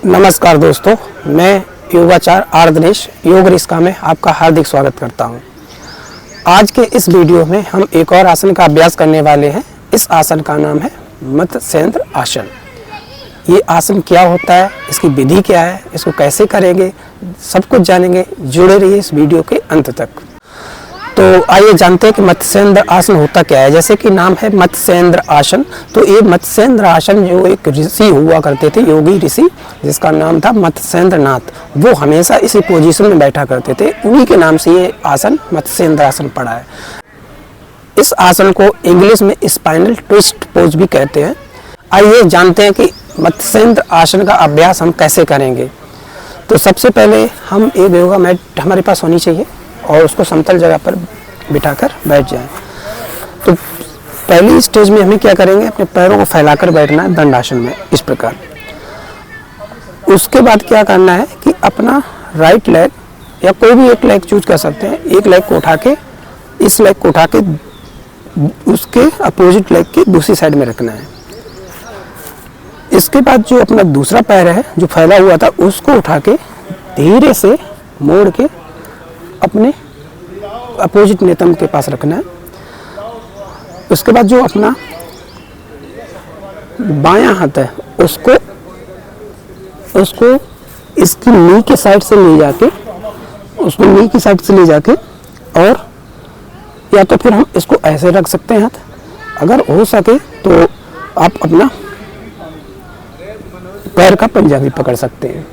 नमस्कार दोस्तों, मैं योगाचार्य आर दिनेश योग रिस्का में आपका हार्दिक स्वागत करता हूं। आज के इस वीडियो में हम एक और आसन का अभ्यास करने वाले हैं। इस आसन का नाम है मत्स्येंद्र आसन। ये आसन क्या होता है, इसकी विधि क्या है, इसको कैसे करेंगे, सब कुछ जानेंगे। जुड़े रहिए इस वीडियो के अंत तक। तो आइए जानते हैं कि मत्स्येंद्र आसन होता क्या है। जैसे कि नाम है मत्स्येंद्र आसन, तो ये मत्स्येंद्र आसन जो एक ऋषि हुआ करते थे, योगी ऋषि, जिसका नाम था मत्स्येंद्र नाथ, वो हमेशा इसी पोजीशन में बैठा करते थे। उन्हीं के नाम से ये आसन मत्स्येंद्र आसन पड़ा है। इस आसन को इंग्लिश में स्पाइनल ट्विस्ट पोज भी कहते हैं। आइए जानते हैं कि मत्स्येंद्र आसन का अभ्यास हम कैसे करेंगे। तो सबसे पहले हम एक योगा मैट हमारे पास होनी चाहिए और उसको समतल जगह पर बिठाकर बैठ जाएं। तो पहली स्टेज में हमें क्या करेंगे, अपने पैरों को फैलाकर बैठना है दंडासन में, इस प्रकार। उसके बाद क्या करना है कि अपना राइट लेग या कोई भी एक लेग चूज कर सकते हैं। एक लेग को उठा के, इस लेग को उठा के उसके अपोजिट लेग की दूसरी साइड में रखना है। इसके बाद जो अपना दूसरा पैर है जो फैला हुआ था, उसको उठा के धीरे से मोड़ के अपने अपोजिट नितंब के पास रखना है। उसके बाद जो अपना बायां हाथ है उसको इसकी नी की साइड से ले जाके, और या तो फिर हम इसको ऐसे रख सकते हैं हाथ, अगर हो सके तो आप अपना पैर का पंजा भी पकड़ सकते हैं।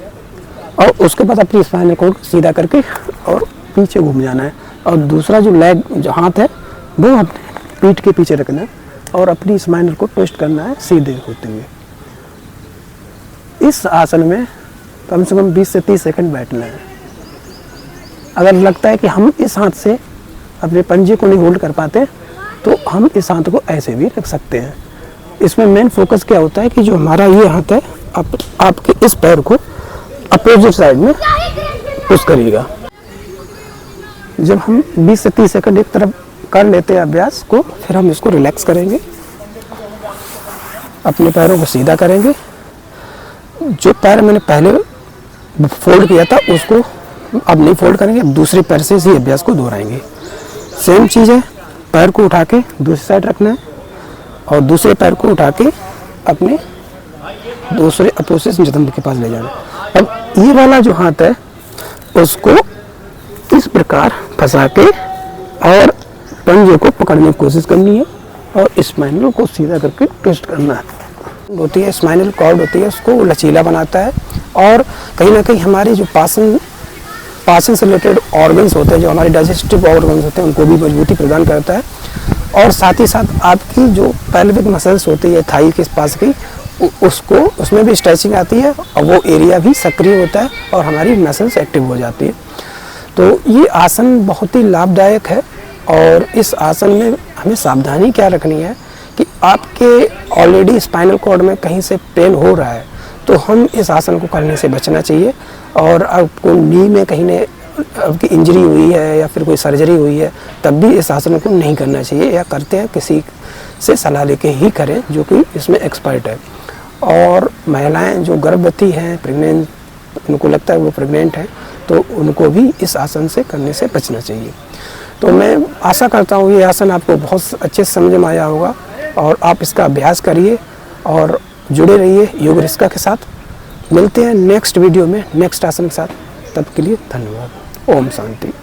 और उसके बाद अपनी स्पाइनल कॉर्ड सीधा करके और पीछे घूम जाना है। और दूसरा जो लेग जो हाथ है वो अपने पीठ के पीछे रखना है और अपनी स्पाइनल को ट्विस्ट करना है सीधे होते हुए। इस आसन में कम से कम 20 से 30 सेकंड बैठना है। अगर लगता है कि हम इस हाथ से अपने पंजे को नहीं होल्ड कर पाते तो हम इस हाथ को ऐसे भी रख सकते हैं। इसमें मेन फोकस क्या होता है कि जो हमारा ये हाथ है, आपके इस पैर को अपोजिट साइड में पुश करिएगा। जब हम 20 से 30 सेकंड एक तरफ कर लेते हैं अभ्यास को, फिर हम इसको रिलैक्स करेंगे, अपने पैरों को सीधा करेंगे। जो पैर मैंने पहले फोल्ड किया था उसको अब नहीं फोल्ड करेंगे, अब दूसरे पैर से इसी अभ्यास को दोहराएंगे। सेम चीज़ है, पैर को उठा के दूसरी साइड रखना है और दूसरे पैर को उठा के अपने दूसरे अपोजिट नितंब के पास ले जाना है। अब ये वाला जो हाथ है उसको इस प्रकार फंसा के और पंजे को पकड़ने की कोशिश करनी है और स्पाइनल को सीधा करके ट्विस्ट करना है। होती है स्पाइनल कॉर्ड होती है, उसको लचीला बनाता है और कहीं ना कहीं हमारे जो पाचन से रिलेटेड ऑर्गन्स होते हैं, जो हमारे डाइजेस्टिव ऑर्गन्स होते हैं, उनको भी मजबूती प्रदान करता है। और साथ ही साथ आपकी जो पेल्विक मसल्स होती है थाई के पास की, उसमें भी स्ट्रेचिंग आती है और वो एरिया भी सक्रिय होता है और हमारी मसल्स एक्टिव हो जाती है। तो ये आसन बहुत ही लाभदायक है। और इस आसन में हमें सावधानी क्या रखनी है कि आपके ऑलरेडी स्पाइनल कॉर्ड में कहीं से पेन हो रहा है तो हम इस आसन को करने से बचना चाहिए। और आपको नी में कहीं ने आपकी इंजरी हुई है या फिर कोई सर्जरी हुई है तब भी इस आसन को नहीं करना चाहिए, या करते हैं किसी से सलाह लेके ही करें जो कि इसमें एक्सपर्ट है। और महिलाएं जो गर्भवती हैं, प्रेग्नेंट, उनको लगता है वो प्रेग्नेंट है, तो उनको भी इस आसन से करने से बचना चाहिए। तो मैं आशा करता हूँ ये आसन आपको बहुत अच्छे से समझ में आया होगा और आप इसका अभ्यास करिए और जुड़े रहिए योग रिस्का के साथ। मिलते हैं नेक्स्ट वीडियो में नेक्स्ट आसन के साथ। तब के लिए धन्यवाद। ओम शांति।